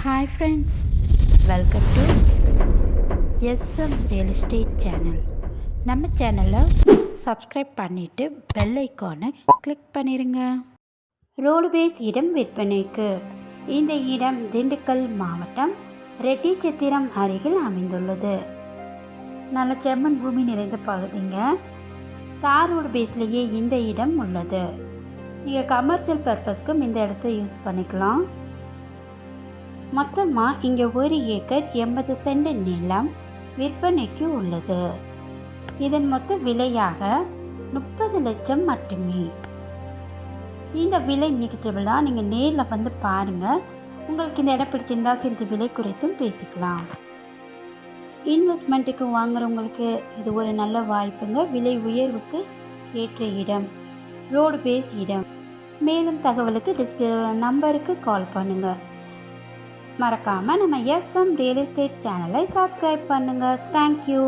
Hi friends, welcome to SM real estate channel. நம்ம சேனலை subscribe பண்ணிவிட்டு பெல் ஐக்கானை கிளிக் பண்ணிடுங்க. ரோடு பேஸ் இடம் விற்பனைக்கு. இந்த இடம் திண்டுக்கல் மாவட்டம் ரெட்டிச்சத்திரம் அருகில் அமைந்துள்ளது. நல்ல செம்மண் பூமி நிறைந்த பகுதிங்க. தார் ரோடு பேஸ்லேயே இந்த இடம் உள்ளது. நீங்கள் கமர்ஷியல் பர்பஸ்க்கும் இந்த இடத்த யூஸ் பண்ணிக்கலாம். மொத்தமாக இங்கே 1 ஏக்கர் 80 சென்ட் நிலம் விற்பனைக்கு உள்ளது. இதன் மொத்த விலையாக 30 லட்சம் மட்டுமே. இந்த விலை நெகட்டிவலாக நீங்கள் நேரில் வந்து பாருங்கள். உங்களுக்கு இந்த இடம் பிடிச்சிருந்தால் சிறிது விலை குறைத்தும் பேசிக்கலாம். இன்வெஸ்ட்மெண்ட்டுக்கு வாங்குறவங்களுக்கு இது ஒரு நல்ல வாய்ப்புங்க. விலை உயர்வுக்கு ஏற்ற இடம், ரோடு பேஸ் இடம். மேலும் தகவலுக்கு டிஸ்பிளே நம்பருக்கு கால் பண்ணுங்கள். மறக்காமல் நம்ம எஸ்எம் ரியல் எஸ்டேட் சேனலை சப்ஸ்கிரைப் பண்ணுங்கள். தேங்க்யூ.